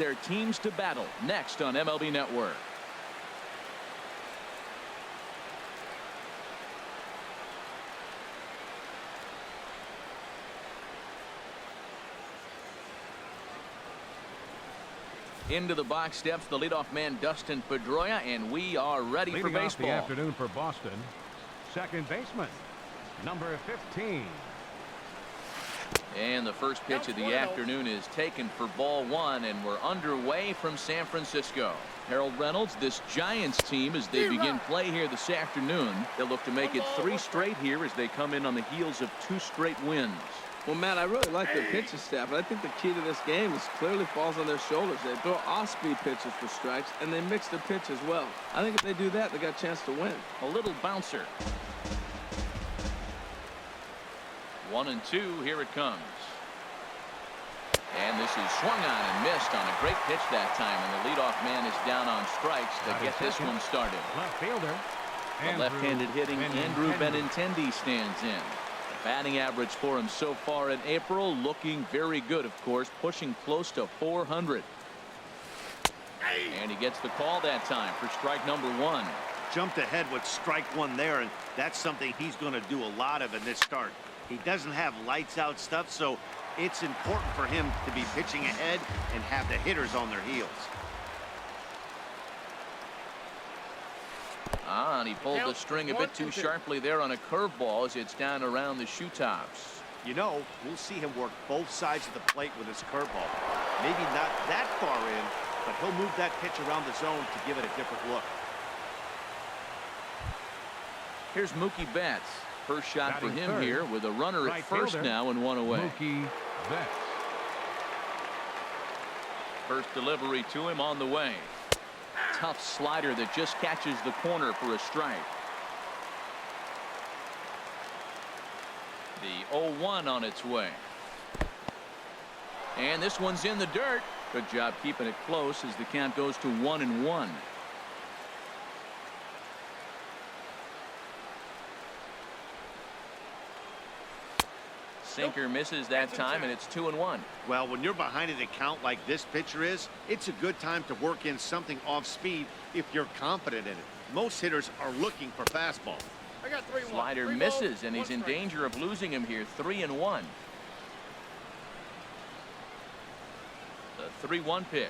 their teams to battle next on MLB Network. Into the box steps the leadoff man Dustin Pedroia, and we are ready for baseball. Off the afternoon for Boston, second baseman, number 15. And the first pitch of the afternoon is taken for ball one, and we're underway from San Francisco. Harold Reynolds, this Giants team, as they begin play here this afternoon, they'll look to make it 3 straight here as they come in on the heels of 2 straight wins. Well, Matt, I really like their pitching staff, but I think the key to this game is clearly falls on their shoulders. They throw off-speed pitches for strikes, and they mix their pitch as well. I think if they do that, they got a chance to win. A little bouncer. 1-2, here it comes. And this is swung on and missed on a great pitch that time, and the leadoff man is down on strikes to get this one started. Left fielder. The left-handed hitting Andrew Benintendi stands in. Batting average for him so far in April looking very good, of course, pushing close to 400. And he gets the call that time for strike number 1. Jumped ahead with strike 1 there, and that's something he's going to do a lot of in this start. He doesn't have lights out stuff, so it's important for him to be pitching ahead and have the hitters on their heels. And he pulled the string a bit too sharply there on a curveball as it's down around the shoe tops. You know, we'll see him work both sides of the plate with his curveball. Maybe not that far in, but he'll move that pitch around the zone to give it a different look. Here's Mookie Betts. First shot for him third. Here with a runner at first now and 1 away. Mookie Betts. First delivery to him on the way. Tough slider that just catches the corner for a strike. The 0-1 on its way. And this one's in the dirt. Good job keeping it close as the count goes to 1-1. Sinker misses that time, and it's 2-1. Well, when you're behind an account like this pitcher is, it's a good time to work in something off speed if you're confident in it. Most hitters are looking for fastball. I got 3-1. Slider misses, and he's in danger of losing him here. 3-1. The 3-1 pitch.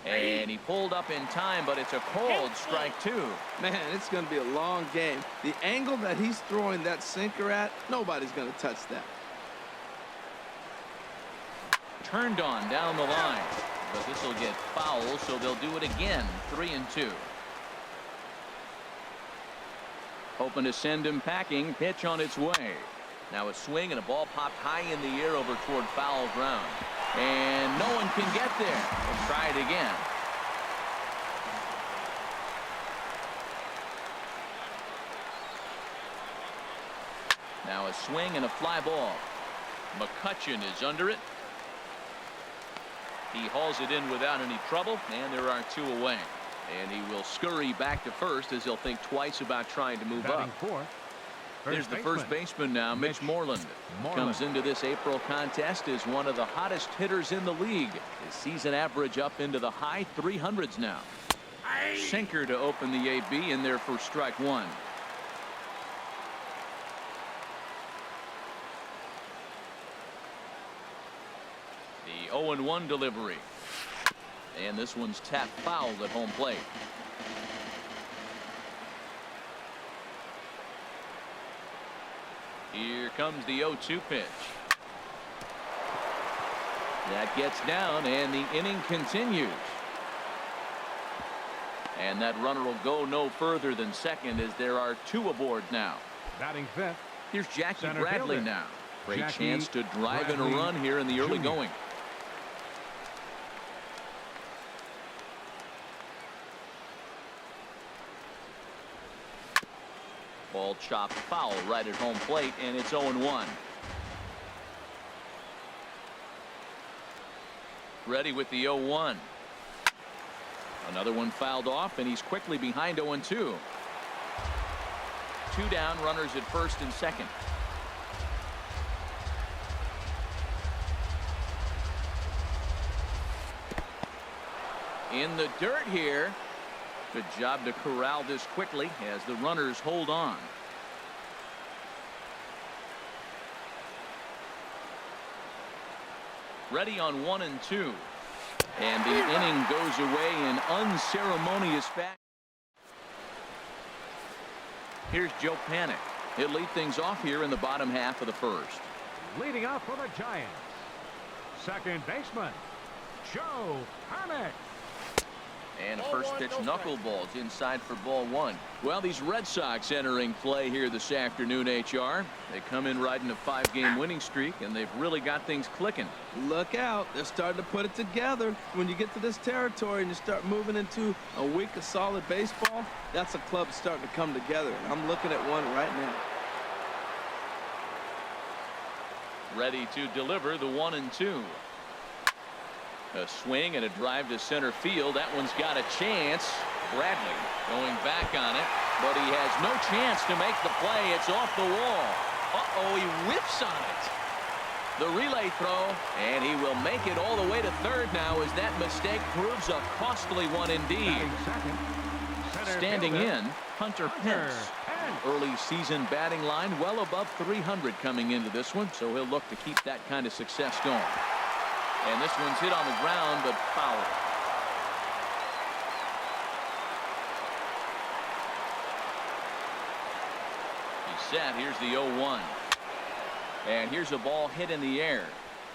And he pulled up in time, but it's a cold strike 2. Man, it's going to be a long game. The angle that he's throwing that sinker at, nobody's going to touch that. Turned on down the line, but this will get foul, so they'll do it again. 3-2. Hoping to send him packing. Pitch on its way. Now a swing and a ball popped high in the air over toward foul ground. And no one can get there. We'll try it again. Now a swing and a fly ball. McCutchen is under it. He hauls it in without any trouble, and there are 2 away. And he will scurry back to first as he'll think twice about trying to move up. Here's the first baseman now, Mitch Moreland. Comes into this April contest as one of the hottest hitters in the league. His season average up into the high 300s now. Sinker to open the AB in there for strike 1. The 0-1 delivery. And this one's tapped foul at home plate. Here comes the 0-2 pitch. That gets down, and the inning continues. And that runner will go no further than second as there are 2 aboard now. Batting fifth. Here's Jackie Bradley now. Great chance to drive in a run here in the early going. Ball chopped foul right at home plate, and it's 0-1. Ready with the 0-1. Another one fouled off, and he's quickly behind 0-2. 2 down, runners at first and second. In the dirt here. Good job to corral this quickly as the runners hold on. Ready on 1 and 2. And the inning goes away in unceremonious fashion. Here's Joe Panic. He'll lead things off here in the bottom half of the first. Leading off for the Giants, second baseman, Joe Panic. And first pitch knuckleballs inside for ball 1. Well, these Red Sox entering play here this afternoon, HR. They come in riding a 5-game winning streak, and they've really got things clicking. Look out. They're starting to put it together. When you get to this territory and you start moving into a week of solid baseball, that's a club starting to come together. And I'm looking at one right now. Ready to deliver the 1 and 2. A swing and a drive to center field. That one's got a chance. Bradley going back on it, but he has no chance to make the play. It's off the wall. He whiffs on it. The relay throw, and he will make it all the way to third now as that mistake proves a costly one indeed. Standing in, Hunter Pence. Early season batting line well above 300 coming into this one, so he'll look to keep that kind of success going. And this one's hit on the ground, but foul. He's set. Here's the 0-1. And here's a ball hit in the air.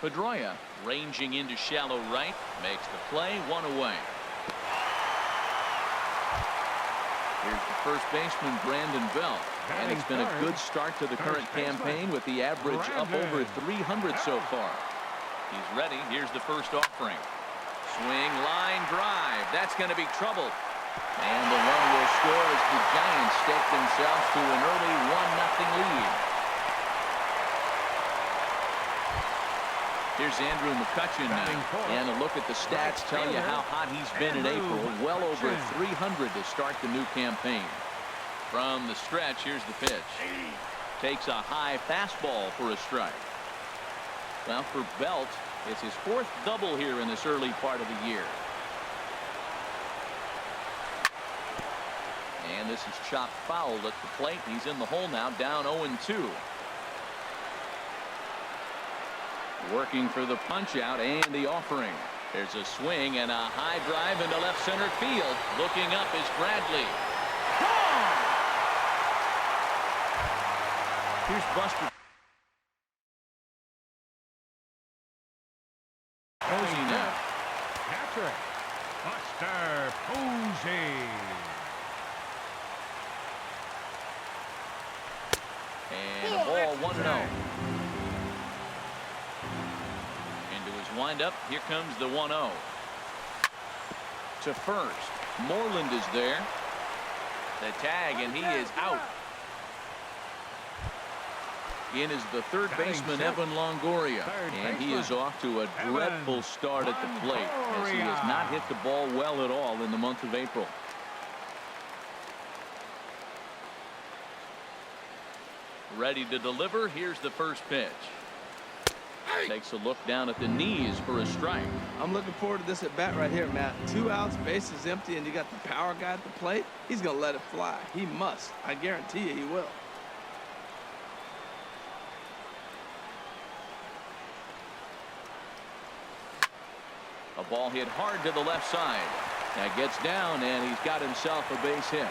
Pedroia ranging into shallow right. Makes the play. 1 away. Here's the first baseman, Brandon Belt. And it's been a good start to the current campaign with the average up over 300 so far. He's ready. Here's the first offering. Swing, line drive. That's going to be trouble. And the run will score as the Giants stake themselves to an early 1-0 lead. Here's Andrew McCutchen now. And a look at the stats tell you how hot he's been in April. Well over 300 to start the new campaign. From the stretch, here's the pitch. Takes a high fastball for a strike. Well, for Belt, it's his 4th double here in this early part of the year. And this is chopped foul at the plate. He's in the hole now, down 0-2. Working for the punch out and the offering. There's a swing and a high drive into left center field. Looking up is Bradley. Here's Buster Posey now. Patrick Buster Posey. And a ball 1-0. Into his windup. Here comes the 1-0. To first. Moreland is there. The tag, and he is out. In is the third baseman, Evan Longoria. And he is off to a dreadful start at the plate as he has not hit the ball well at all in the month of April. Ready to deliver. Here's the first pitch. Takes a look down at the knees for a strike. I'm looking forward to this at bat right here, Matt. 2 outs, base is empty, and you got the power guy at the plate. He's going to let it fly. He must. I guarantee you he will. A ball hit hard to the left side. That gets down, and he's got himself a base hit.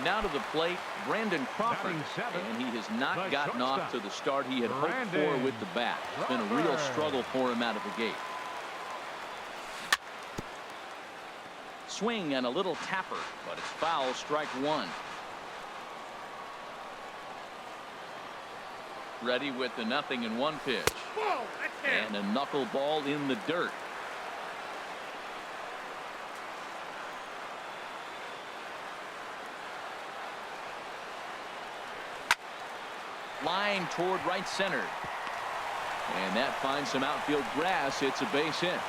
Now to the plate, Brandon Crawford, and he has not gotten off to the start he had hoped for with the bat. It's been a real struggle for him out of the gate. Swing and a little tapper, but it's foul, strike 1. Ready with the 0-1 pitch. And a knuckleball in the dirt. Line toward right center. And that finds some outfield grass. It's a base hit.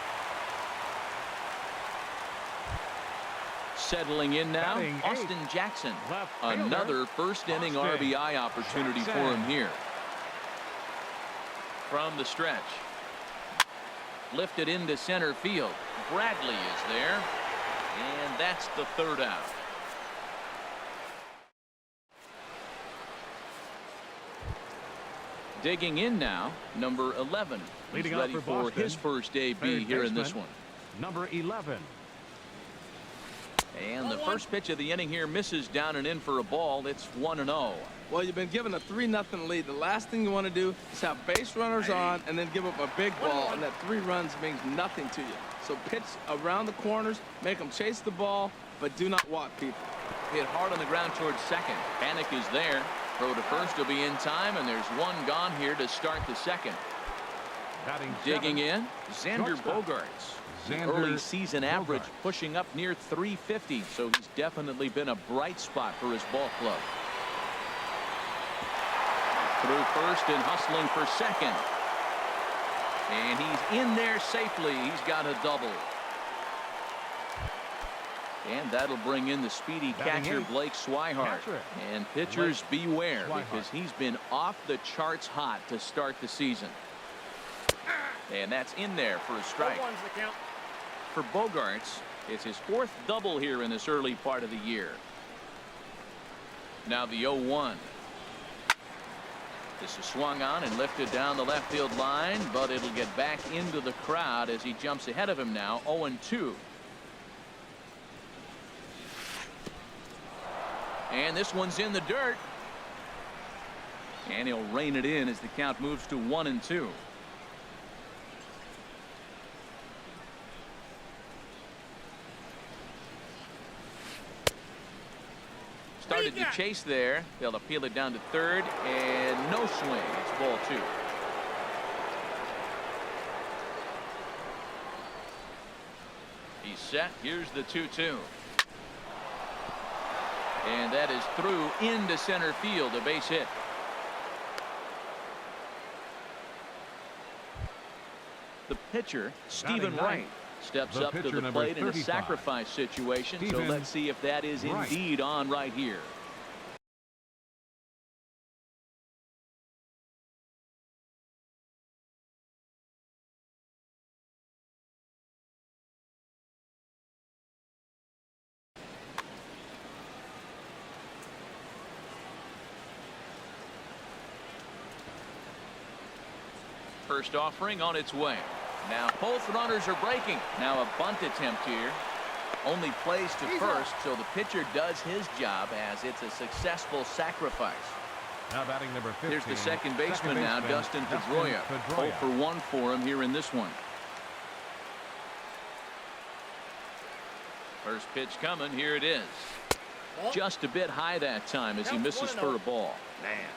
Settling in now, Austin Jackson. Another first inning RBI opportunity for him here. From the stretch, Lifted into center field. Bradley is there. And that's the third out. Digging in now, number 11. He's ready for his first AB here in this one. Number 11. And the first pitch of the inning here misses down and in for a ball. It's 1-0. Well, you've been given a 3-0 lead. The last thing you want to do is have base runners on and then give up a big ball, and that 3 runs means nothing to you. So pitch around the corners, make them chase the ball, but do not walk people. Hit hard on the ground towards second. Panic is there. Throw to first will be in time, and there's one gone here to start the second. Digging in, Xander Bogaerts. Early season average pushing up near 350, so he's definitely been a bright spot for his ball club. Through first and hustling for second. And he's in there safely. He's got a double. And that'll bring in the speedy catcher Blake Swihart. And pitchers beware, because he's been off the charts hot to start the season. And that's in there for a strike. For Bogaerts, it's his 4th double here in this early part of the year. Now the 0-1. This is swung on and lifted down the left field line, but it'll get back into the crowd as he jumps ahead of him now. 0-2. And this one's in the dirt. And he'll rein it in as the count moves to 1-2. Started to chase there. They'll appeal it down to third, and no swing. It's ball 2. He's set. Here's the 2-2. And that is through into center field, a base hit. The pitcher, Stephen Wright, steps up to the plate in a sacrifice situation. So let's see if that is indeed on right here. First offering on its way. Now both runners are breaking. Now a bunt attempt here. Only plays to first, so the pitcher does his job as it's a successful sacrifice. Now batting number 15. Here's the second baseman now, Dustin Pedroia. 0 for 1 for him here in this one. First pitch coming. Here it is. Just a bit high that time as he misses for a ball. Man,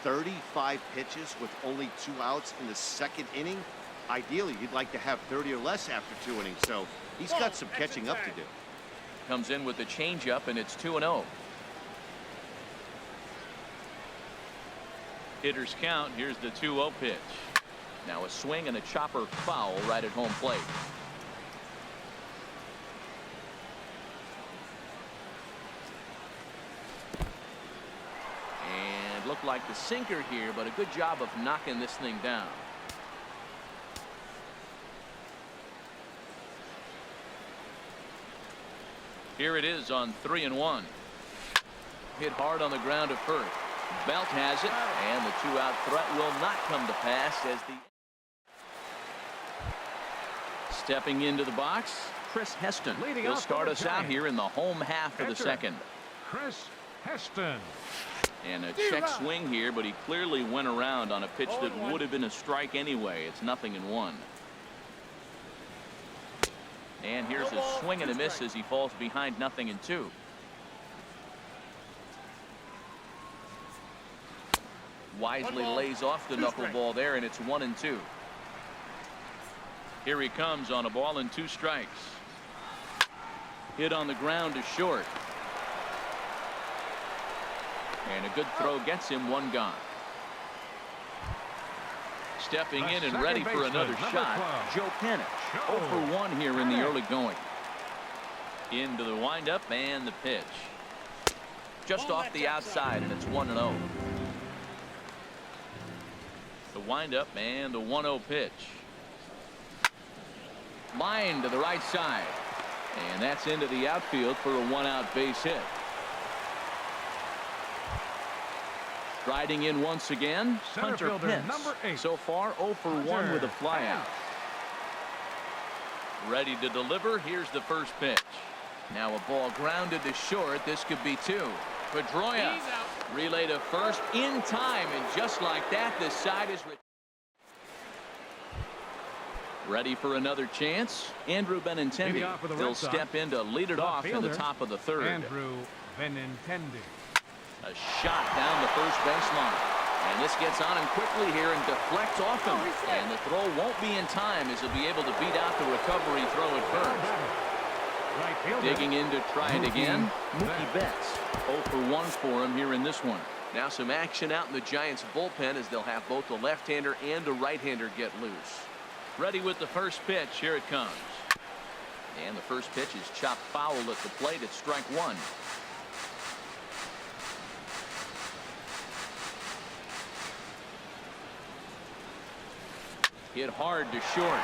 35 pitches with only 2 outs in the 2nd inning. Ideally, you'd like to have 30 or less after 2 innings, so he's got some catching up to do. Comes in with the changeup, and it's 2-0. Hitters count. Here's the 2-0 pitch. Now a swing and a chopper foul right at home plate. And looked like the sinker here, but a good job of knocking this thing down. Here it is on 3-1. Hit hard on the ground to first. Belt has it, and the 2-out threat will not come to pass as the stepping into the box, Chris Heston. He'll start us out here in the home half of the 2nd. Chris Heston. And a check swing here, but he clearly went around on a pitch that would have been a strike anyway. It's 0-1. And here's a swing and a miss as he falls behind 0-2. Wisely lays off the knuckleball there, and it's 1-2. Here he comes on a ball and 2 strikes. Hit on the ground to short. And a good throw gets him 1 gone. Stepping in and ready for another shot, Joe Penich. 0 for 1 here in the early going. Into the windup and the pitch. Just off the outside, and it's 1-0. The windup and the 1-0 pitch. Line to the right side. And that's into the outfield for a one-out base hit. Striding in once again, Hunter Pence. Number 8. So far, 0 for 1 with a flyout. Ready to deliver. Here's the first pitch. Now a ball grounded to short. This could be 2. Pedroia relay to first in time, and just like that, the side is ready for another chance. Andrew Benintendi. He'll step in to lead it off in the top of the third. Andrew Benintendi. A shot down the first baseline. And this gets on him quickly here and deflects off him. And the throw won't be in time as he'll be able to beat out the recovery throw at first. Digging in to try it again. Mookie Betts. 0 for 1 for him here in this one. Now some action out in the Giants bullpen as they'll have both a left-hander and a right-hander get loose. Ready with the first pitch. Here it comes. And the first pitch is chopped foul at the plate. It's strike 1. Hit hard to short.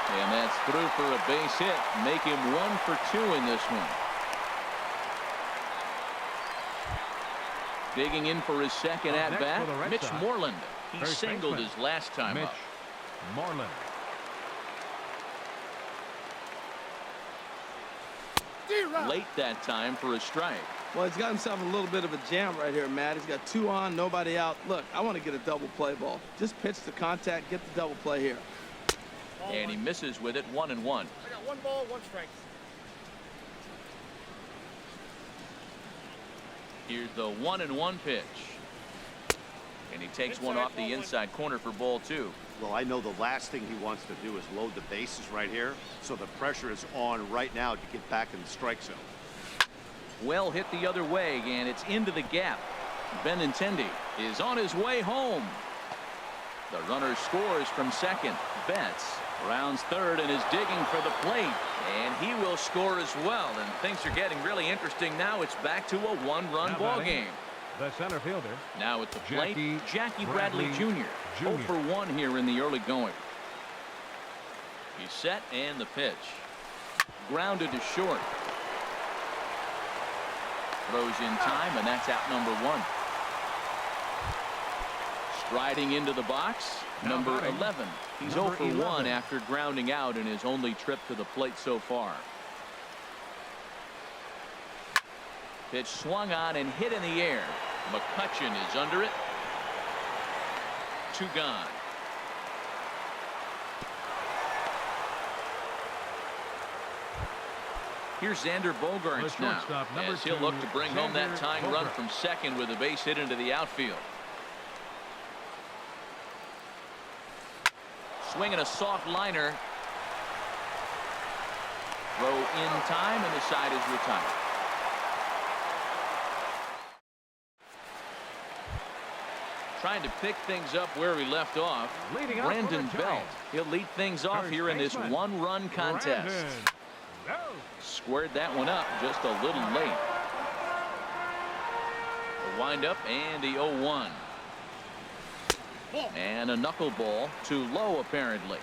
And that's through for a base hit. Make him 1 for 2 in this one. Digging in for his second at bat, Mitch Moreland. He singled his last time up. Moreland. Late that time for a strike. Well, he's got himself a little bit of a jam right here, Matt. He's got 2 on, nobody out. Look, I want to get a double play ball. Just pitch the contact, get the double play here. And he misses with it. 1-1. I got 1 ball, 1 strike. Here's the 1-1 pitch. And he takes one off the inside corner for ball 2. Well, I know the last thing he wants to do is load the bases right here. So the pressure is on right now to get back in the strike zone. Well hit the other way, and it's into the gap. Benintendi is on his way home. The runner scores from second. Betts rounds third and is digging for the plate. And he will score as well. And things are getting really interesting now. It's back to a 1-run ball game. The center fielder. Now at the plate, Jackie Bradley Jr. 0 for 1 here in the early going. He's set and the pitch. Grounded to short. Throws in time, and that's out number 1. Striding into the box, number 11. He's 0 for 1 after grounding out in his only trip to the plate so far. Pitch swung on and hit in the air. McCutchen is under it. 2 gone. Here's Xander Bogaerts now, as he'll look to bring home that tying run from second with a base hit into the outfield. Swinging a soft liner. Throw in time, and the side is retired. Trying to pick things up where he left off. Brandon Belt. He'll lead things off here in this 1-run contest. Squared that one up just a little late. The windup and the 0-1. And a knuckleball too low apparently.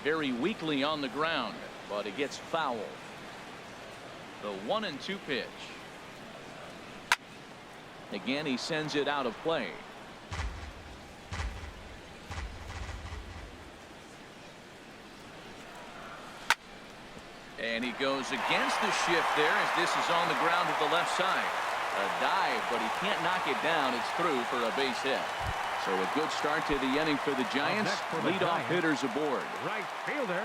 Very weakly on the ground, but it gets fouled. The 1-2 pitch. Again, he sends it out of play. And he goes against the shift there as this is on the ground to the left side. A dive, but he can't knock it down. It's through for a base hit. So a good start to the inning for the Giants. Leadoff hitters aboard. Right fielder.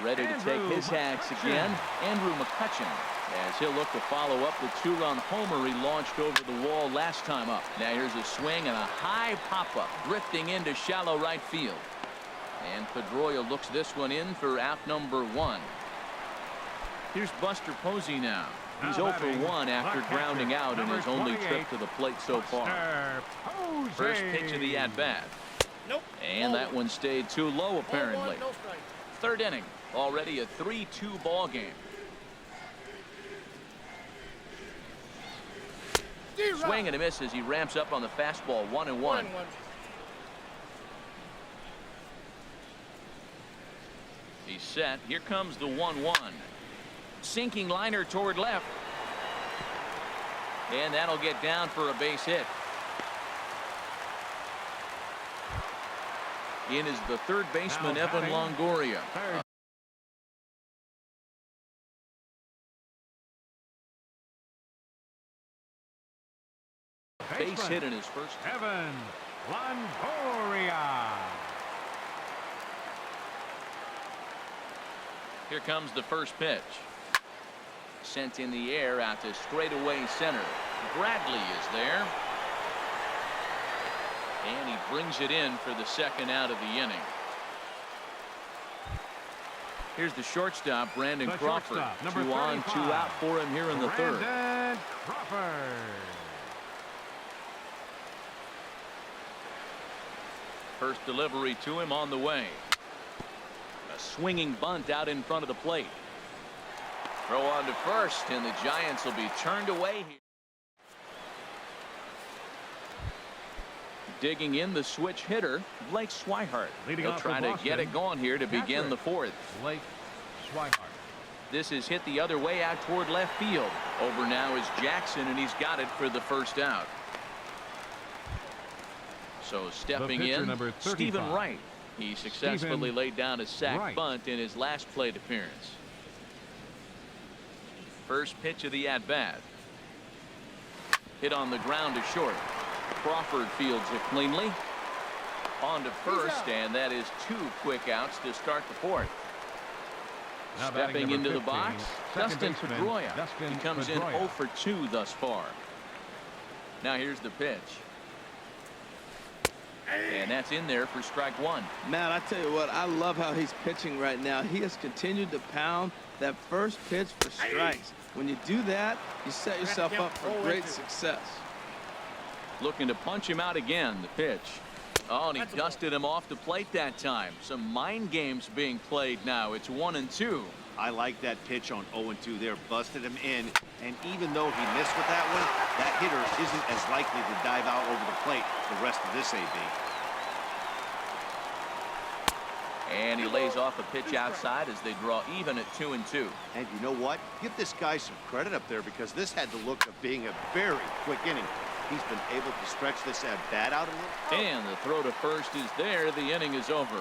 Ready to take his hacks again, Andrew McCutchen, as he'll look to follow up the 2-run homer he launched over the wall last time up. Now here's a swing and a high pop-up drifting into shallow right field. And Pedroia looks this one in for out number 1. Here's Buster Posey now. He's 0 for 1 after grounding out in his only trip to the plate so far. First pitch of the at-bat. Nope. And that one stayed too low apparently. Third inning. Already a 3-2 ball game. Swing and a miss as he ramps up on the fastball. 1-1. He's set. Here comes the 1-1. Sinking liner toward left. And that'll get down for a base hit. In is the third baseman, Evan Longoria. Base hit in his first. Evan Longoria. Here comes the first pitch. Sent in the air out to straightaway center. Bradley is there. And he brings it in for the second out of the inning. Here's the shortstop, Brandon Crawford. 2 on, 2 out for him here in the third. Brandon Crawford. First delivery to him on the way. A swinging bunt out in front of the plate. Throw on to first, and the Giants will be turned away here. Digging in the switch hitter, Blake Swihart. He'll try to get it going here to begin the fourth. Blake Swihart. This is hit the other way out toward left field. Over now is Jackson, and he's got it for the first out. So stepping in, Stephen Wright. He successfully laid down a sac bunt in his last plate appearance. First pitch of the at-bat. Hit on the ground to short. Crawford fields it cleanly. On to first, and that is 2 quick outs to start the fourth. Now stepping into the box, Dustin Pedroia. He comes in 0 for 2 thus far. Now here's the pitch. And that's in there for strike 1. Matt, I tell you what, I love how he's pitching right now. He has continued to pound that first pitch for strikes. When you do that, you set yourself up for great success. Looking to punch him out again. The pitch. Oh, and he dusted him off the plate that time. Some mind games being played now. It's 1-2. I like that pitch on 0-2 there. Busted him in. And even though he missed with that one, that hitter isn't as likely to dive out over the plate the rest of this AB. And he lays off a pitch outside as they draw even at 2-2. And you know what? Give this guy some credit up there, because this had the look of being a very quick inning. He's been able to stretch this at bat out a little. And the throw to first is there. The inning is over.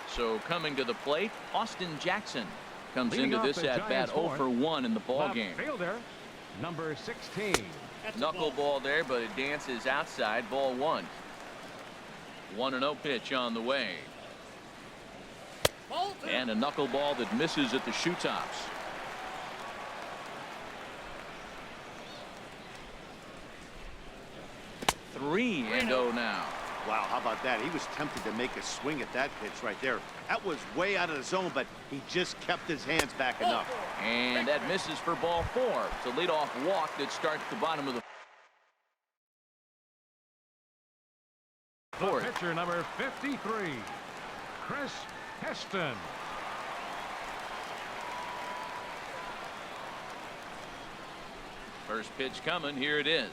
So coming to the plate, Austin Jackson comes into this at bat 0 for 1 in the ball game. Fielder, number 16. Knuckleball there, but it dances outside. Ball 1. 1-0 pitch on the way. And a knuckleball that misses at the shoe tops. 3-0 now. Wow, how about that? He was tempted to make a swing at that pitch right there. That was way out of the zone, but he just kept his hands back enough. And that misses for ball 4. It's a leadoff walk that starts the bottom of the fourth. Pitcher number 53, Chris Heston. First pitch coming. Here it is.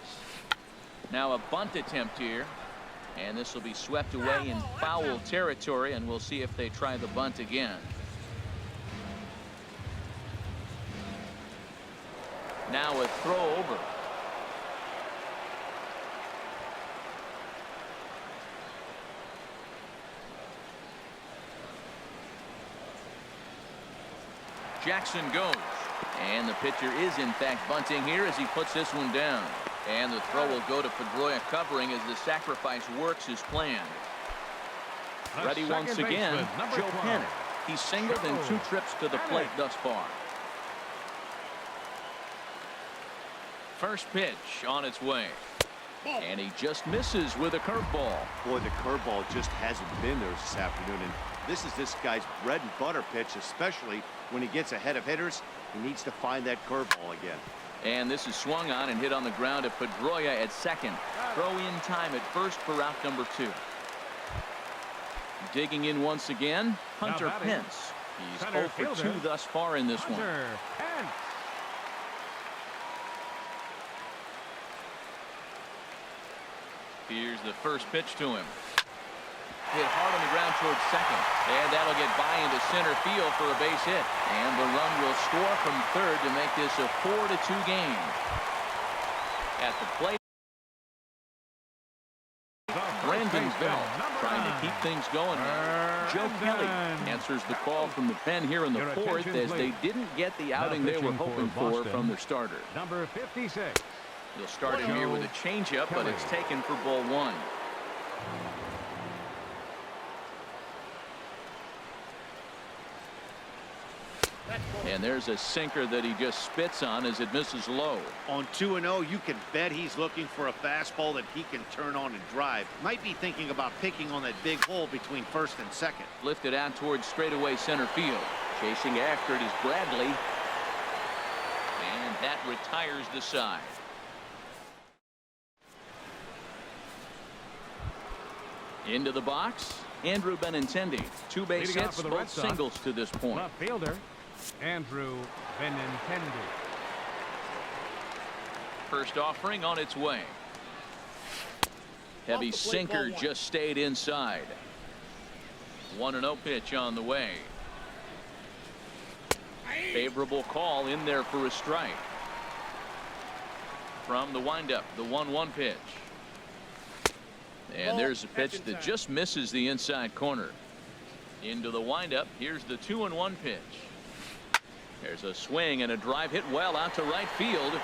Now a bunt attempt here. And this will be swept away in foul territory, and we'll see if they try the bunt again. Now a throw over. Jackson goes. And the pitcher is in fact bunting here as he puts this one down. And the throw will go to Pedroia covering as the sacrifice works as planned. Ready once again, Joe Panic. He's singled in 2 trips to the plate thus far. First pitch on its way. And he just misses with a curveball. Boy, the curveball just hasn't been there this afternoon. And this is this guy's bread and butter pitch, especially when he gets ahead of hitters. He needs to find that curveball again. And this is swung on and hit on the ground to Pedroia at second. Throw in time at first for out number 2. Digging in once again, Hunter Pence. He's 0 for 2 thus far in this one. Here's the first pitch to him. Hit hard on the ground towards second. And that'll get by into center field for a base hit. And the run will score from third to make this a 4-2 game. At the plate, Brandon Bell trying to keep things going now. Joe Kelly answers the call from the pen here in the fourth as they didn't get the outing they were hoping for from their starter. Number 56. He'll start him here with a changeup, but it's taken for ball one. And there's a sinker that he just spits on as it misses low. On 2-0, you can bet he's looking for a fastball that he can turn on and drive. Might be thinking about picking on that big hole between first and second. Lifted out towards straightaway center field. Chasing after it is Bradley. And that retires the side. Into the box, Andrew Benintendi. 2 base hits, both singles to this point. Left fielder, Andrew Benintendi. First offering on its way. Heavy sinker just stayed inside. 1-0 pitch on the way. Favorable call in there for a strike. From the windup, the 1-1 pitch. And there's a pitch that just misses the inside corner. Into the windup. Here's the 2-1 pitch. There's a swing and a drive hit well out to right field.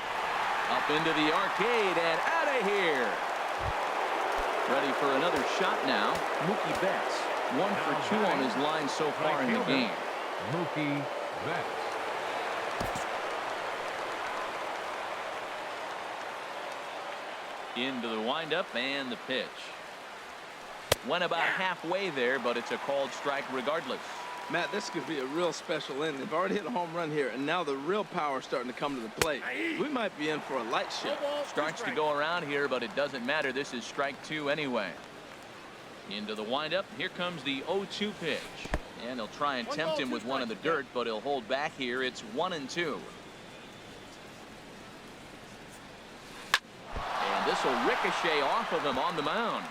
Up into the arcade and out of here. Ready for another shot now. Mookie Betts. 1 for 2 on his line so far in the game. Mookie Betts. Into the windup and the pitch. Went about halfway there, but it's a called strike regardless. Matt, this could be a real special inning. They've already hit a home run here, and now the real power is starting to come to the plate. We might be in for a light show. Starts to go around here, but it doesn't matter. This is strike 2 anyway. Into the windup. Here comes the 0-2 pitch. And he'll try and tempt him with one in the dirt, but he'll hold back here. It's 1-2. And this will ricochet off of him on the mound.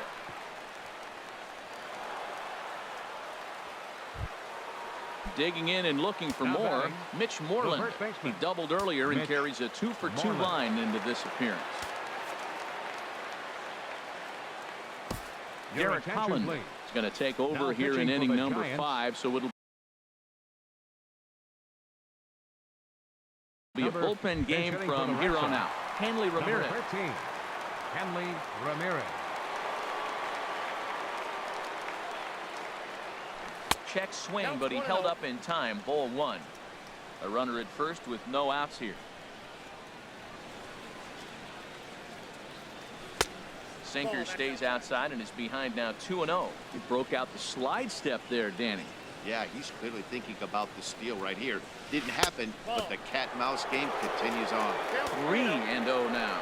Digging in and looking for more, Mitch Moreland. He doubled earlier and carries a 2 for 2 line into this appearance. Garrett Holland is going to take over here in inning number 5, so it'll be a bullpen game from here on out. Hanley Ramirez. Number 13, Hanley Ramirez. Check swing, but he held up in time. Ball 1. A runner at first with no outs here. Sinker stays outside and is behind now 2-0. He broke out the slide step there, Danny. Yeah, he's clearly thinking about the steal right here. Didn't happen, but the cat-mouse game continues on. 3-0 now.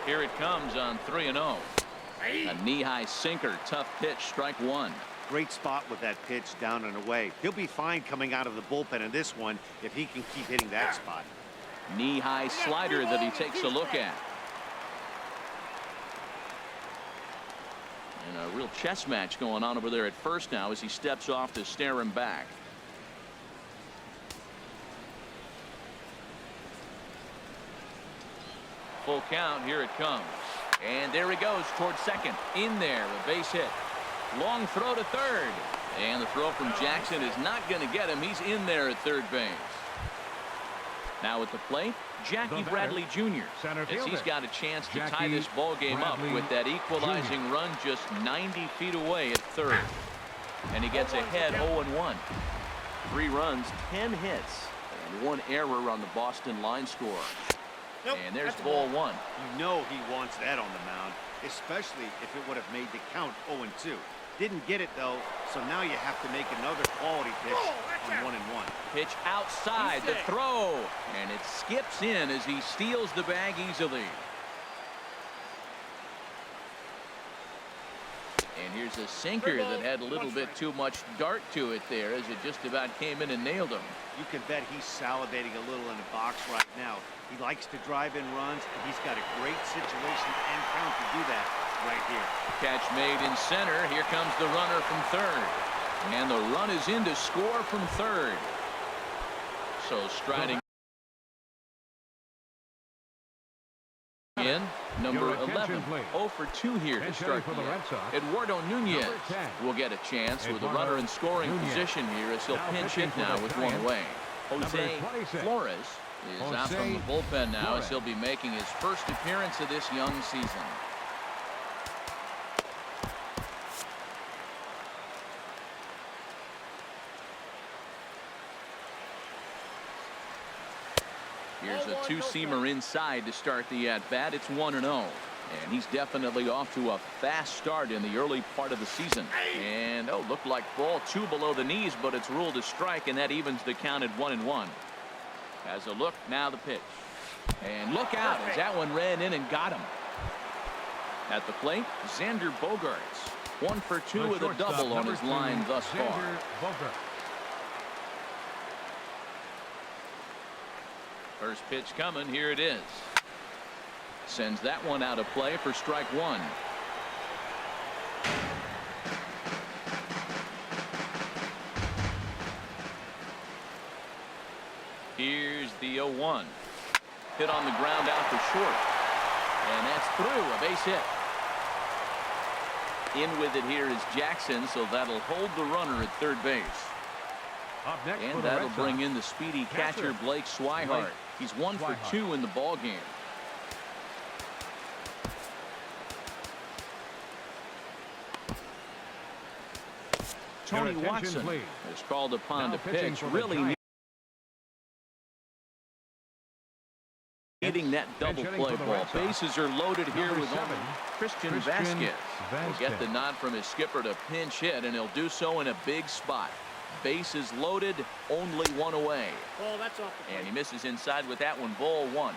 Here it comes on 3-0. A knee-high sinker, tough pitch, strike 1. Great spot with that pitch down and away. He'll be fine coming out of the bullpen in this one if he can keep hitting that spot. Knee-high slider that he takes a look at. And a real chess match going on over there at first now as he steps off to stare him back. Full count. Here it comes. And there he goes towards second. In there, a base hit. Long throw to third. And the throw from Jackson is not going to get him. He's in there at third base. Now at the plate, Jackie Bradley Jr. as he's got a chance to tie this ball game up with that equalizing run just 90 feet away at third. And he gets ahead 0-1. 3 runs, 10 hits, and 1 error on the Boston line score. And there's ball 1. You know he wants that on the mound, especially if it would have made the count 0-2. Didn't get it though, so now you have to make another quality pitch on 1-1. Pitch outside, the throw, and it skips in as he steals the bag easily. And here's a sinker that had a little bit too much dart to it there as it just about came in and nailed him. You can bet he's salivating a little in the box right now. He likes to drive in runs, and he's got a great situation and count to do that right here. Catch made in center. Here comes the runner from third. And the run is in to score from third. So striding in, number 11. 0 for 2 here to start the Red Sox. Eduardo Nunez will get a chance with a runner in scoring position here as he'll pinch hit now with one away. Jose Flores is out from the bullpen now as he'll be making his first appearance of this young season. Here's a two-seamer inside to start the at-bat. It's 1-0. And he's definitely off to a fast start in the early part of the season. And, oh, looked like ball 2 below the knees, but it's ruled a strike, and that evens the count at 1-1. Has a look, now the pitch. And look out as that one ran in and got him. At the plate, Xander Bogaerts. 1 for 2 with a double on his line thus far. First pitch coming. Here it is. Sends that one out of play for strike one. Here's the 0-1. Hit on the ground out for short. And that's through. A base hit. In with it here is Jackson, so that'll hold the runner at third base. Up next and that'll bring in the speedy catcher Blake Swihart. He's 1 for 2 in the ball game. Tony Watson is called upon to pitch. Really needing that double play ball. Bases are loaded here with only Christian Vasquez. Will get the nod from his skipper to pinch hit, and he'll do so in a big spot. Bases loaded, only one away. Oh, that's off the and he misses inside with that one. Ball one.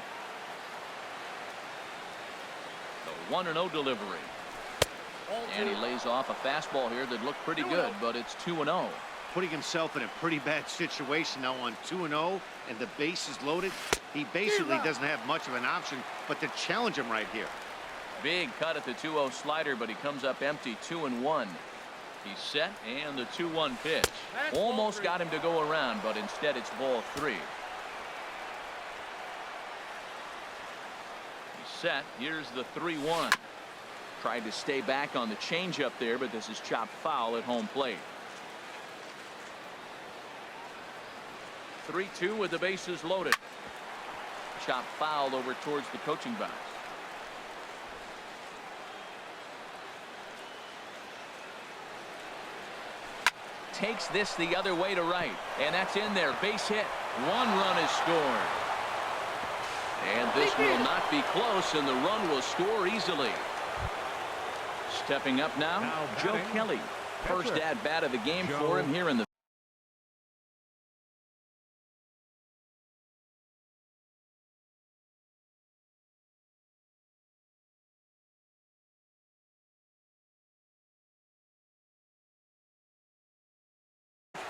The 1-0 delivery. And he lays off a fastball here that looked pretty good, but it's 2-0. Putting himself in a pretty bad situation now on 2-0, and the bases loaded. He basically doesn't have much of an option but to challenge him right here. Big cut at the 2-0 slider, but he comes up empty. 2-1. He's set, and the 2-1 pitch. Almost got him to go around, but instead it's ball 3. He's set. Here's the 3-1. Tried to stay back on the changeup there, but this is chopped foul at home plate. 3-2 with the bases loaded. Chopped foul over towards the coaching box. Takes this the other way to right, and that's in there. Base hit. 1 run is scored. And this will not be close, and the run will score easily. Stepping up now Joe Kelly. First at bat of the game for him here in the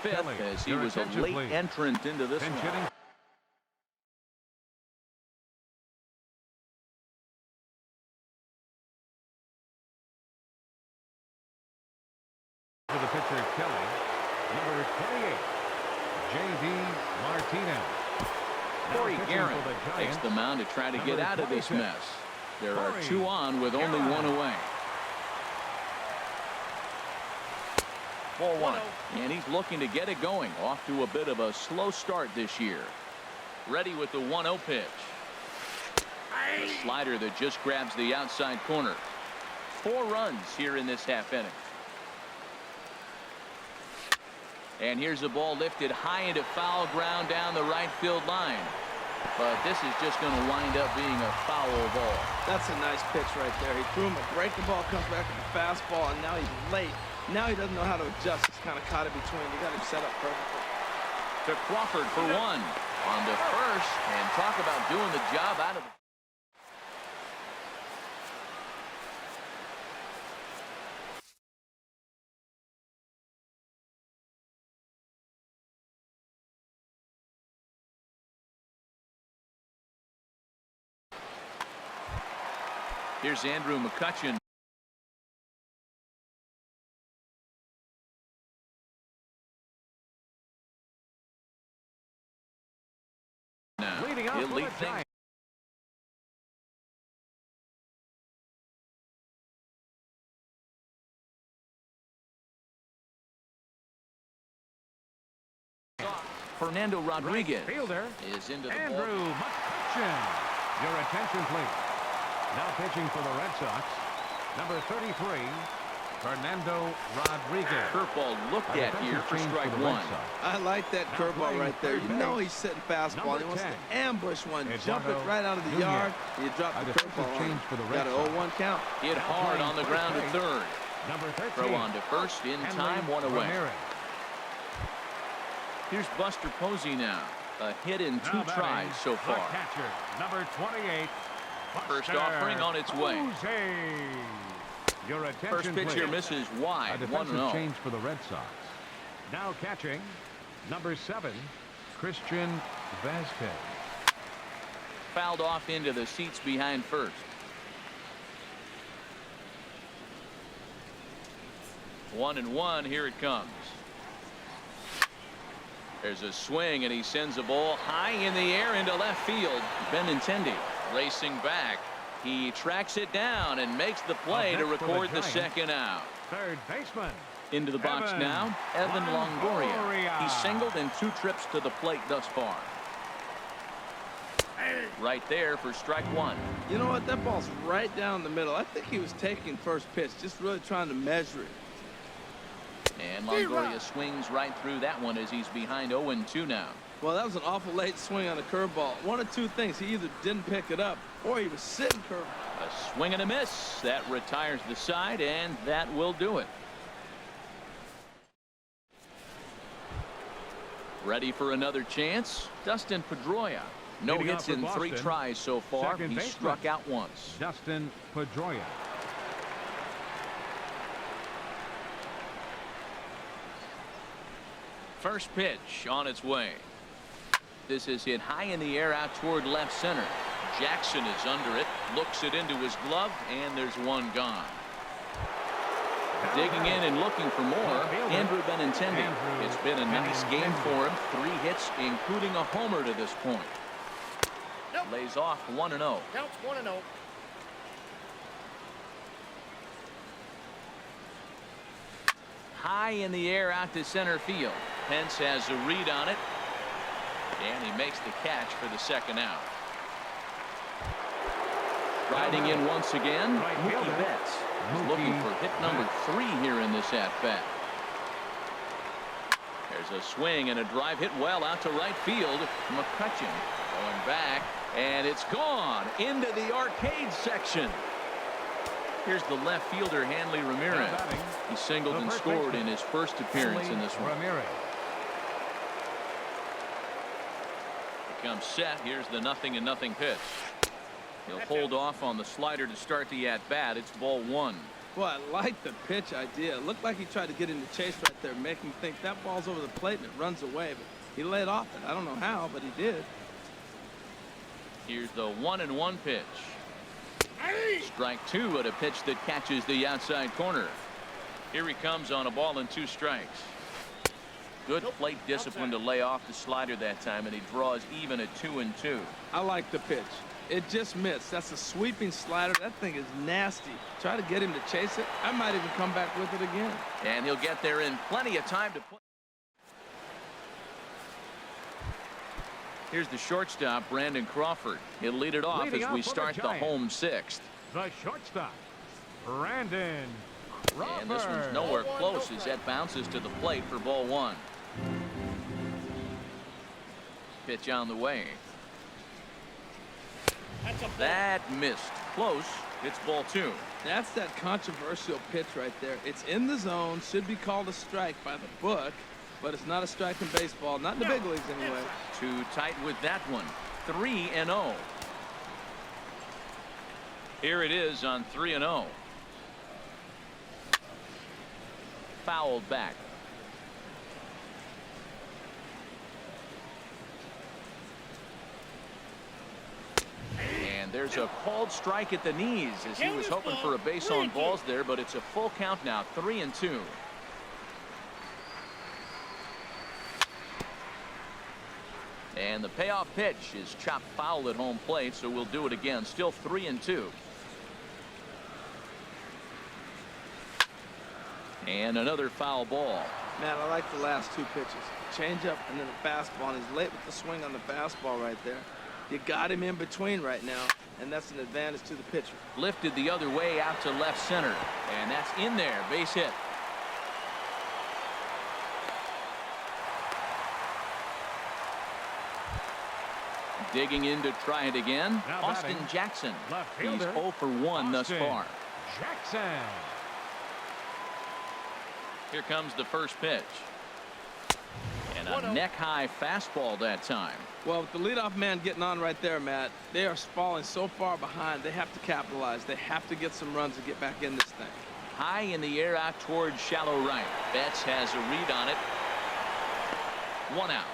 fifth, as he was a late entrant into this one. For the pitcher Kelly, number 28, J.D. Martinez. Corey Guerin takes the mound to try to get out of this mess. There are 2 on with only 1 away. Ball 1, and he's looking to get it going. Off to a bit of a slow start this year. Ready with the 1-0 pitch. The slider that just grabs the outside corner. 4 runs here in this half inning. And here's the ball lifted high into foul ground down the right field line. But this is just going to wind up being a foul ball. That's a nice pitch right there. He threw him a breaking ball, comes back with a fastball, and now he's late. Now he doesn't know how to adjust. He's kind of caught it between. You got him set up perfectly. To Crawford for 1. On to first, and talk about doing the job out of the Here's Andrew McCutchen. Now, Leading off he'll for lead the things. Giants. Fernando Rodriguez Fielder is into the Andrew ball. McCutchen. Your attention, please. Now pitching for the Red Sox, number 33, Fernando Rodriguez. Curveball looked at here for strike one. I like that Now curveball playing right there. third You know base, he's sitting fastball. number He wants 10, to ambush one, jump it Eduardo right out of the Jr. yard, and you drop A the defensive curveball on change him. for the Got Red an Sox. 0-1 count. Hit Now hard playing on the first ground to base, third. number 13, Throw on to first in Henry time, one away. Ramirez. Here's Buster Posey now. A hit in two Now batting, tries so the far. catcher, number 28, First Buster offering on its way. Posey. Your attention, First pitch please. here misses A wide. defensive 1-0. change for the Red Sox. Now catching, number 7, Christian Vasquez. Fouled off into the seats behind first. 1-1. Here it comes. There's a swing, and he sends a ball high in the air into left field. Benintendi racing back. He tracks it down and makes the play to record the second out. Third baseman. Into the box Evan now, Evan Longoria. Longoria. He's singled in 2 trips to the plate thus far. Right there for strike one. You know what? That ball's right down the middle. I think he was taking first pitch, just really trying to measure it. And Longoria swings right through that one as he's behind 0-2 now. Well, that was an awful late swing on a curveball. One of two things. He either didn't pick it up or he was sitting curveball. A swing and a miss. That retires the side, and that will do it. Ready for another chance? Dustin Pedroia. No Leading hits off for in 3 Boston, tries so far. second He baseman, struck out once. Dustin Pedroia. First pitch on its way. This is hit high in the air out toward left center. Jackson is under it, looks it into his glove, and there's one gone. Digging in and looking for more, Andrew Benintendi. It's been a nice game for him. 3 hits, including a homer to this point. Lays off 1-0. Counts 1-0. High in the air out to center field. Pence has a read on it, and he makes the catch for the second out. Riding in once again, Mookie Betts. He's looking for hit number 3 here in this at-bat. There's a swing and a drive hit well out to right field. McCutchen going back, and it's gone into the arcade section. Here's the left fielder, Hanley Ramirez. He singled and scored in his first appearance in this one. Ramirez. Comes set. Here's the 0-0 pitch. He'll hold off on the slider to start the at-bat. It's ball 1. Boy, I like the pitch idea. It looked like he tried to get into chase right there, make him think that ball's over the plate and it runs away. But he laid off it. I don't know how, but he did. Here's the 1-1 pitch. Strike 2 at a pitch that catches the outside corner. Here he comes on a ball and 2 strikes. Good plate discipline to lay off the slider that time, and he draws even at 2-2. I like the pitch. It just missed. That's a sweeping slider. That thing is nasty. Try to get him to chase it. I might even come back with it again. And he'll get there in plenty of time to put. Here's the shortstop, Brandon Crawford. He'll lead it off Leading as we off for start the the Giants. home 6th. The shortstop, Brandon Crawford. And this one's nowhere close as that bounces to the plate for ball 1. Pitch on the way. That's a ball. That missed. Close. It's ball 2. That's that controversial pitch right there. It's in the zone, should be called a strike by the book, but it's not a strike in baseball, not in the big leagues anyway. Too tight with that one. 3-0. Here it is on 3-0. Fouled back. And And there's a called strike at the knees as he was hoping for a base on balls there, but it's a full count now, 3-2. And the payoff pitch is chopped foul at home plate, so we'll do it again. Still 3-2. And another foul ball. Man, I like the last two pitches. Change up and then a fastball, and he's late with the swing on the fastball right there. You got him in between right now, and that's an advantage to the pitcher. Lifted the other way out to left center, and that's in there. Base hit. Digging in to try it again. Now Austin batting, Jackson. left He's fielder, 0 for 1 thus Austin far. Jackson. Here comes the first pitch. And a neck-high fastball that time. Well, with the leadoff man getting on right there, Matt, they are falling so far behind, they have to capitalize. They have to get some runs to get back in this thing. High in the air out towards shallow right. Betts has a read on it. 1 out.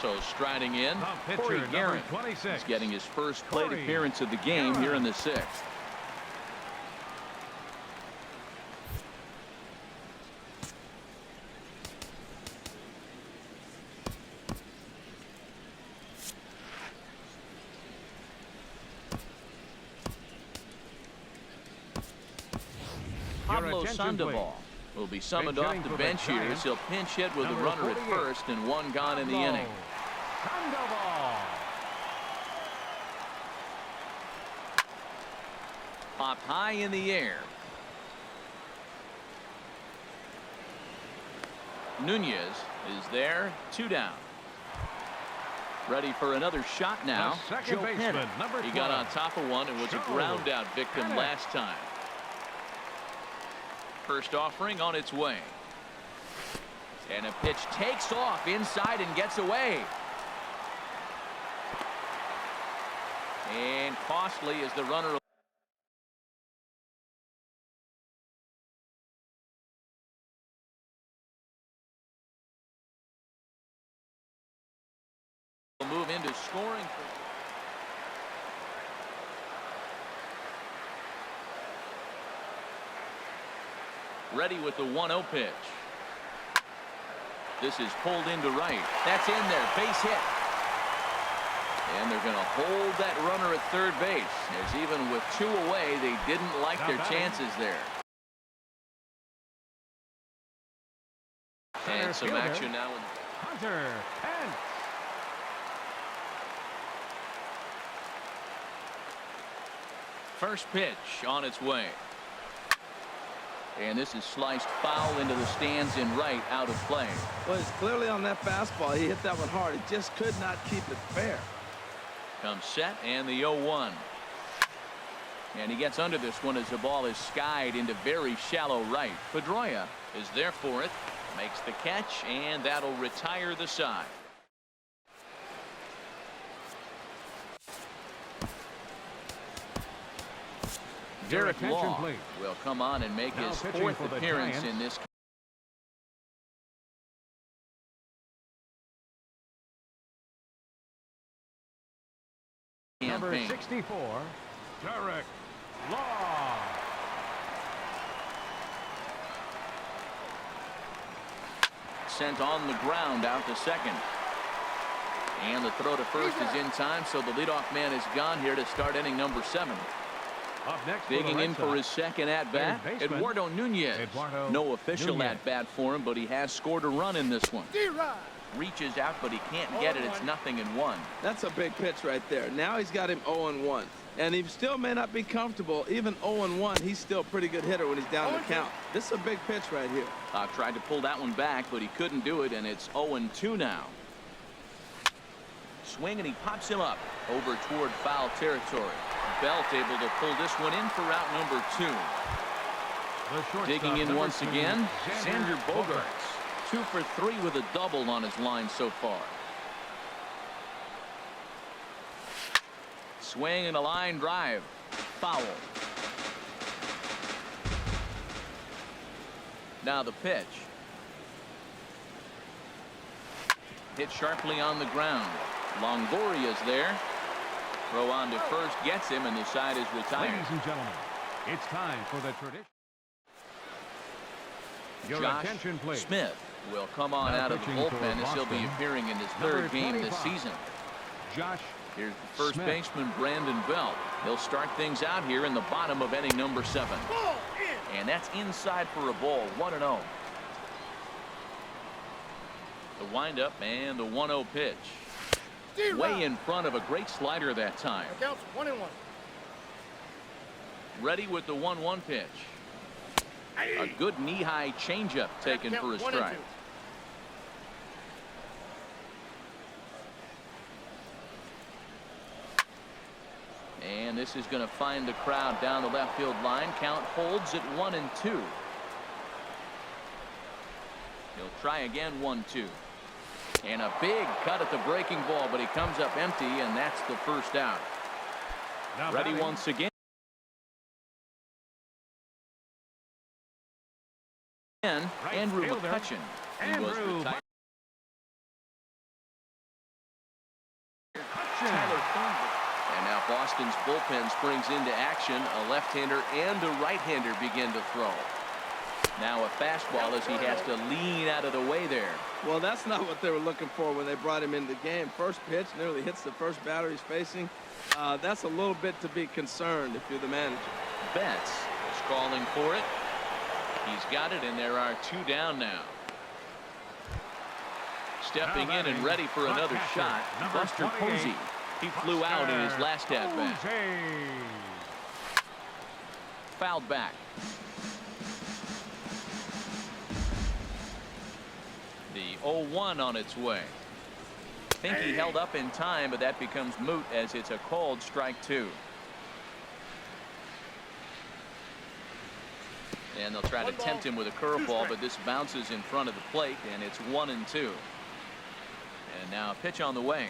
So striding in, Corey Garrett is getting his first plate appearance of the game here in the 6th. Pablo Sandoval will be summoned off the bench here as he'll pinch hit with a runner at first and 1 gone in the inning. Sandoval. Popped high in the air. Nunez is there, 2 down. Ready for another shot now. Joe Pennant. He got on top of one and was a ground out victim last time. First offering on its way. And a pitch takes off inside and gets away. And costly as the runner will move into scoring. Ready with the 1-0 pitch. This is pulled into right. That's in there. Base hit. And they're going to hold that runner at third base, as even with 2 away, they didn't like their chances there. And some action now. Hunter Pence. First pitch on its way. And this is sliced foul into the stands in right, out of play. Well, he's clearly on that fastball. He hit that one hard. He just could not keep it fair. Comes set and the 0-1. And he gets under this one as the ball is skied into very shallow right. Pedroia is there for it. Makes the catch, and that'll retire the side. Derek Law will come on and make his 4th appearance in this campaign. Number 64, Derek Law. Sent on the ground out to second. And the throw to first is in time, so the leadoff man is gone here to start inning number 7. Up next digging in for his second at-bat, Eduardo Nunez. No official at-bat for him, but he has scored a run in this one. Reaches out, but he can't get it. It's 0-1. That's a big pitch right there. Now he's got him 0-1. And he still may not be comfortable. Even 0-1, he's still a pretty good hitter when he's down the count. This is a big pitch right here. Tried to pull that one back, but he couldn't do it, and it's 0-2 now. Swing, and he pops him up over toward foul territory. Belt able to pull this one in for route number 2. Digging in once again, Xander Bogaerts. 2 for 3 with a double on his line so far. Swing and a line drive. Foul. Now the pitch. hit sharply on the ground. Longoria's there. Throw on to first gets him, and the side is retired. Ladies and gentlemen, it's time for the tradition. Your Josh attention, please. Smith will come on Now out of the pitching bullpen for as he'll be Boston, appearing in his number third game this 25, season. Josh Here's the first Smith. baseman, Brandon Belt. He'll start things out here in the bottom of inning number 7. Ball in. And that's inside for a ball, 1-0. The windup and the 1-0 pitch. Way in front of a great slider that time. Counts 1-1. Ready with the 1-1 pitch. A good knee-high changeup taken for a strike. And this is going to find the crowd down the left field line. Count holds at 1-2. He'll try again, 1-2. And a big cut at the breaking ball, but he comes up empty, and that's the first out. Now Ready batting. once again. Right Andrew fielder. McCutcheon. He was Andrew retired. Tyler And now Boston's bullpen springs into action. A left-hander and a right-hander begin to throw. Now a fastball as he has to lean out of the way there. Well, that's not what they were looking for when they brought him into the game. First pitch nearly hits the first batter he's facing. That's a little bit to be concerned if you're the manager. Betts is calling for it. He's got it, and there are 2 down now. Stepping in and ready for another shot, Buster Posey. He flew out in his last at-bat. Fouled back. The 0-1 on its way. Think he held up in time, but that becomes moot as it's a called strike 2. And they'll try to tempt him with a curveball, but this bounces in front of the plate, and it's 1-2. And now a pitch on the way.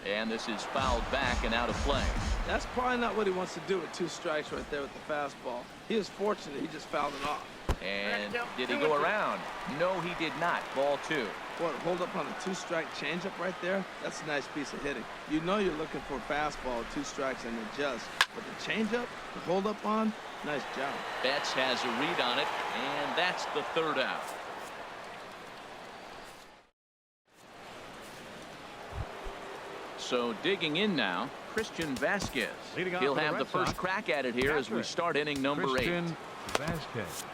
And this is fouled back and out of play. That's probably not what he wants to do with 2 strikes right there with the fastball. He was fortunate he just fouled it off. And did he go around? No, he did not. Ball 2. What, hold up on a 2-strike changeup right there? That's a nice piece of hitting. You know you're looking for a fastball with 2 strikes and adjust. But the changeup, the hold up on, nice job. Betts has a read on it, and that's the 3rd out. So digging in now, Christian Vasquez. He'll have the first crack at it here as we start inning number 8. Christian Vasquez.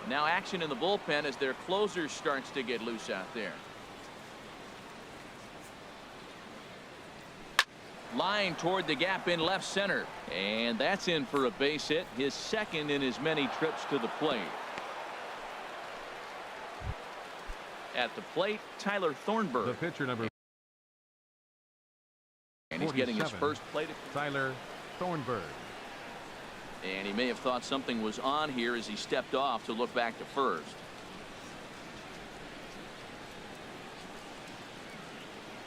Now action in the bullpen as their closer starts to get loose out there. Line toward the gap in left center. And that's in for a base hit, his 2nd in as many trips to the plate. At the plate, Tyler Thornburg. The pitcher number. And he's getting his first plate. Tyler Thornburg. And he may have thought something was on here as he stepped off to look back to first.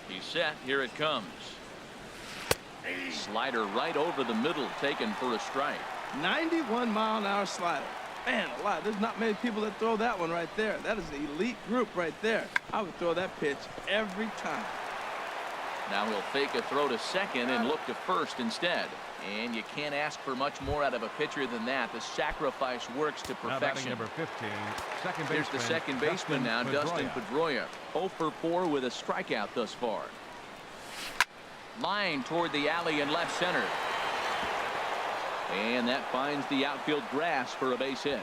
He's set. Here it comes. Slider right over the middle, taken for a strike. 91-mile-an-hour slider. Man alive, there's not many people that throw that one right there. That is an elite group right there. I would throw that pitch every time. Now he'll fake a throw to second and look to first instead. And you can't ask for much more out of a pitcher than that. The sacrifice works to perfection. Number 15, second Here's the second baseman now, Dustin Pedroia. 0 for 4 with a strikeout thus far. Line toward the alley in left center. And that finds the outfield grass for a base hit.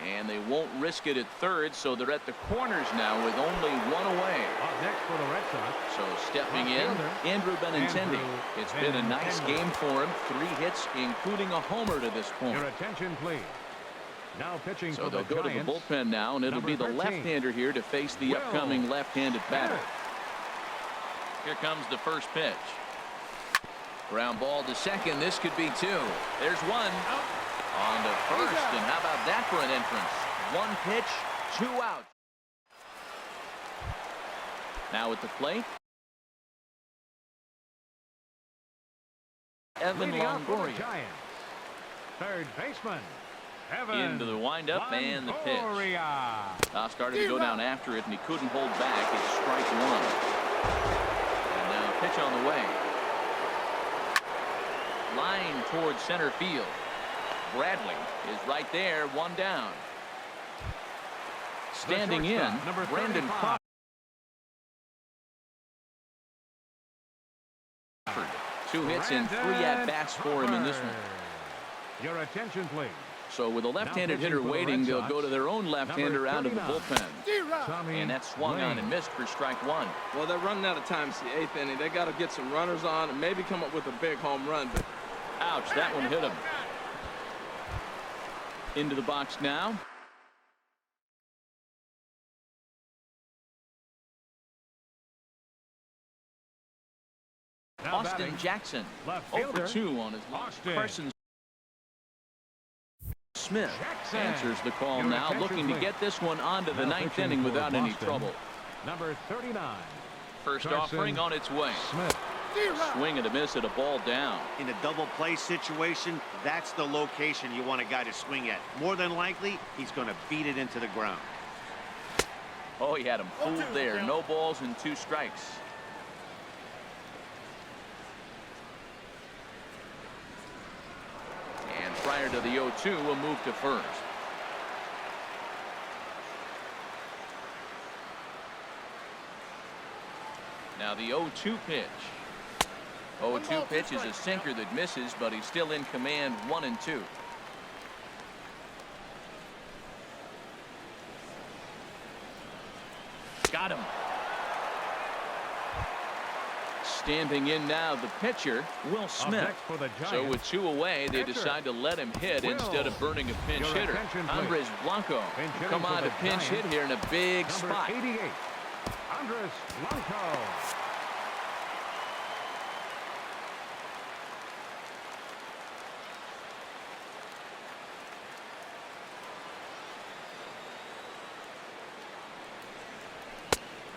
And they won't risk it at third, so they're at the corners now with only 1 away. Up next for the Red Sox. So stepping in, Andrew Benintendi. It's been a nice game for him. 3 hits, including a homer to this point. Your attention, please. Now pitching so for they'll the go Giants, to the bullpen now, and it'll be the 13. left-hander here to face the upcoming left-handed batter. Here comes the first pitch. Ground ball to second. This could be 2. There's 1. On to first, and how about that for an entrance? 1 pitch, 2 out. Now at the plate, Evan Longoria. Third baseman, Into the windup and the pitch. Started to go down after it, and he couldn't hold back. It's strike one. And now pitch on the way. Line towards center field. Bradley is right there, one down. Standing in, Brandon Crawford. 2 hits and 3 at-bats for him in this one. Your attention, please. So with a left-handed hitter waiting, they'll go to their own left-hander out of the bullpen. And that swung on and missed for strike one. Well, they're running out of time. It's the 8th inning. They got to get some runners on and maybe come up with a big home run. But ouch, that one hit him. Into the box now. Austin Jackson, 0 for 2 on his loss. Carson Smith answers the call now, looking to get this one onto the 9th inning without any trouble. Number 39. First offering on its way. Smith. Swing and a miss at a ball down. In a double play situation, that's the location you want a guy to swing at. More than likely, he's going to beat it into the ground. Oh, he had him fooled there. No balls and 2 strikes. And prior to the 0-2, we'll move to first. Now the 0-2 pitch. 0-2 pitch is a sinker that misses, but he's still in command, 1-2. Got him. Standing in now, the pitcher, Will Smith. So with 2 away, they decide to let him hit instead of burning a pinch hitter. Andres Blanco come on to pinch hit here in a big spot. 88. Andres Blanco.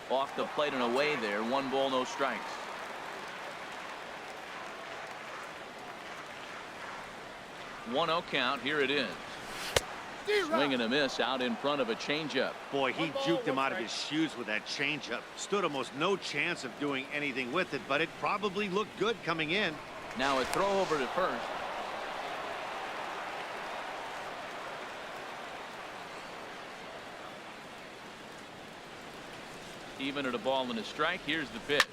Off the plate and away there. 1 ball, no strikes. One 0 count. Here it is. Swing and a miss out in front of a changeup. Boy, he juked him out of his shoes with that changeup. Stood almost no chance of doing anything with it, but it probably looked good coming in. Now a throw over to first. Even at a ball and a strike. Here's the pitch.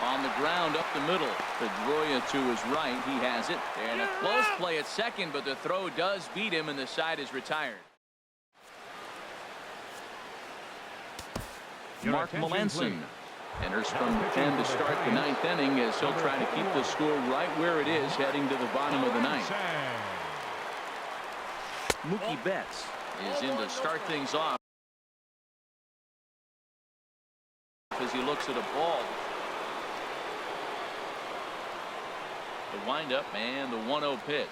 On the ground up the middle. Pedroia to his right. He has it. And a close play at second, but the throw does beat him and the side is retired. Mark Melanson enters from the pen to start the 9th inning as he'll try to keep the score right where it is heading to the bottom of the 9th. Mookie Betts is in to start things off as he looks at a ball. The windup and the 1-0 pitch.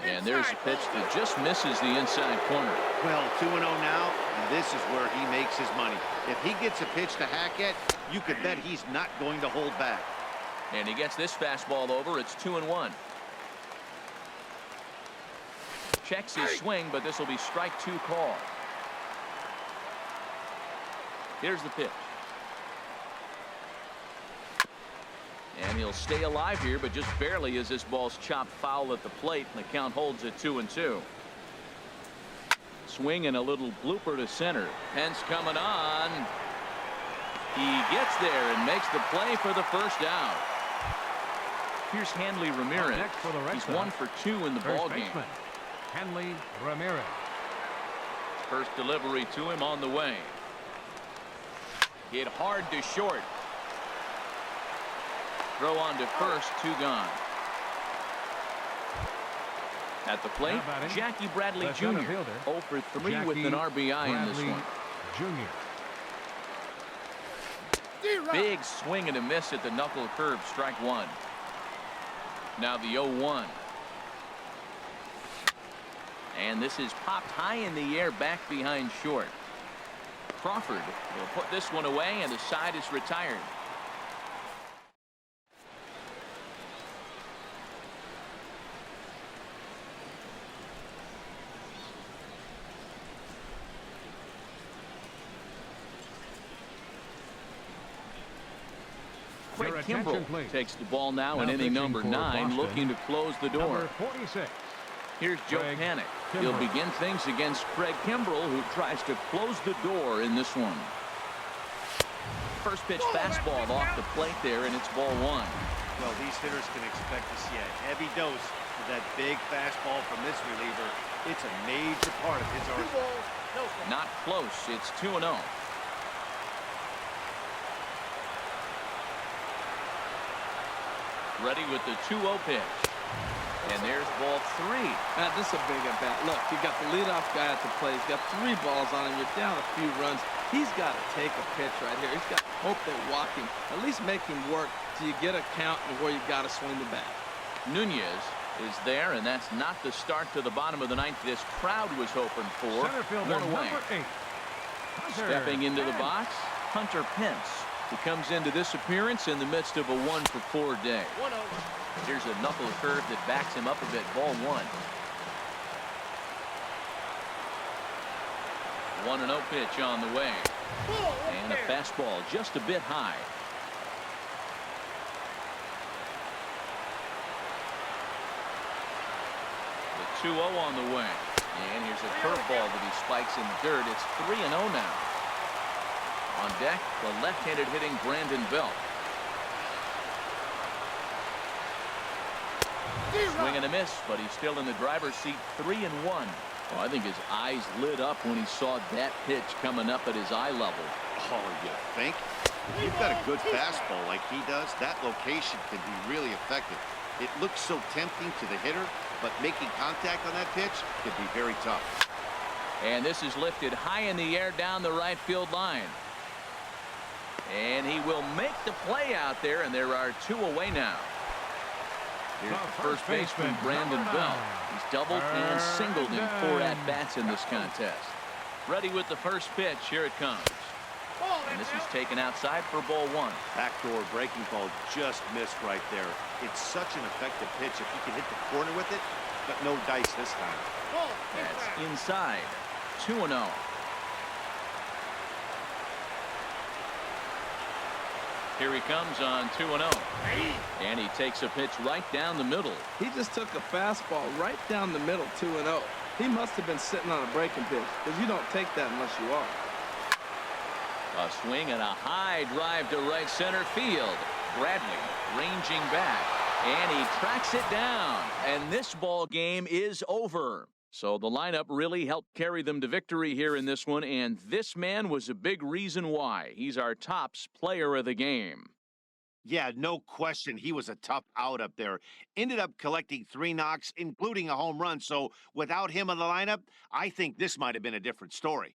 And there's a pitch that just misses the inside corner. Well, 2-0 now, and this is where he makes his money. If he gets a pitch to hack at, you could bet he's not going to hold back. And he gets this fastball over. It's 2-1. Checks his swing, but this will be strike 2 call. Here's the pitch. And he'll stay alive here, but just barely as this ball's chopped foul at the plate, and the count holds at 2-2. Swing and a little blooper to center. Pence coming on. He gets there and makes the play for the first out. Here's Hanley Ramirez. He's 1 for 2 in the ball game. Hanley Ramirez. First delivery to him on the way. Hit hard to short. Throw on to first, 2 gone. At the plate, Jackie Bradley Jr. 0 for 3 with an RBI in this one. Big swing and a miss at the knuckle curve, strike 1. Now the 0-1. And this is popped high in the air back behind short. Crawford will put this one away, and the side is retired. Your Craig attention, Kimbrell please. takes the ball now in Now inning pitching number for 9, Boston, looking to close the door. Number 46. Here's Joe Craig Panic. Kimbrell. He'll begin things against Craig Kimbrell, who tries to close the door in this one. First pitch fastball off the plate there, and it's ball 1. Well, these hitters can expect to see a heavy dose of that big fastball from this reliever. It's a major part of his 2 arsenal. balls, no strikes. Not close. It's 2-0. Ready with the 2-0 pitch. And there's ball 3. This is a big at bat. Look, you got the leadoff guy at the plate. He's got 3 balls on him. You're down a few runs. He's got to take a pitch right here. He's got to hope they walk him. At least make him work till you get a count and where you got to swing the bat. Nunez is there, and that's not the start to the bottom of the 9th this crowd was hoping for. Center fielder One away. number 8. Hunter Stepping into the Pence. box, Hunter Pence, who comes into this appearance in the midst of a 1-for-4 day. 1-0. Here's a knuckle curve that backs him up a bit. Ball 1. 1-0 pitch on the way. Ball, And a fair. fastball just a bit high. The 2-0 on the way. And here's a curveball that he spikes in the dirt. It's 3-0 now. On deck, the left-handed hitting Brandon Belt. Swing and a miss, but he's still in the driver's seat, 3-1. Well, I think his eyes lit up when he saw that pitch coming up at his eye level. Oh, you think? If you've got a good fastball like he does, that location can be really effective. It looks so tempting to the hitter, but making contact on that pitch can be very tough. And this is lifted high in the air down the right field line. And he will make the play out there, and there are 2 away now. Here's the first baseman, Brandon Belt. He's doubled and singled in 4 at-bats in this contest. Ready with the first pitch. Here it comes. Ball, And this is out. taken outside for ball 1. Backdoor breaking ball just missed right there. It's such an effective pitch if you can hit the corner with it, but no dice this time. Ball, That's inside. inside. 2-0. Here he comes on 2-0. And he takes a pitch right down the middle. He just took a fastball right down the middle, 2-0. He must have been sitting on a breaking pitch because you don't take that unless you are. A swing and a high drive to right center field. Bradley ranging back, and he tracks it down. And this ball game is over. So the lineup really helped carry them to victory here in this one, and this man was a big reason why. He's our tops player of the game. Yeah, no question. He was a tough out up there. Ended up collecting 3 knocks, including a home run. So without him in the lineup, I think this might have been a different story.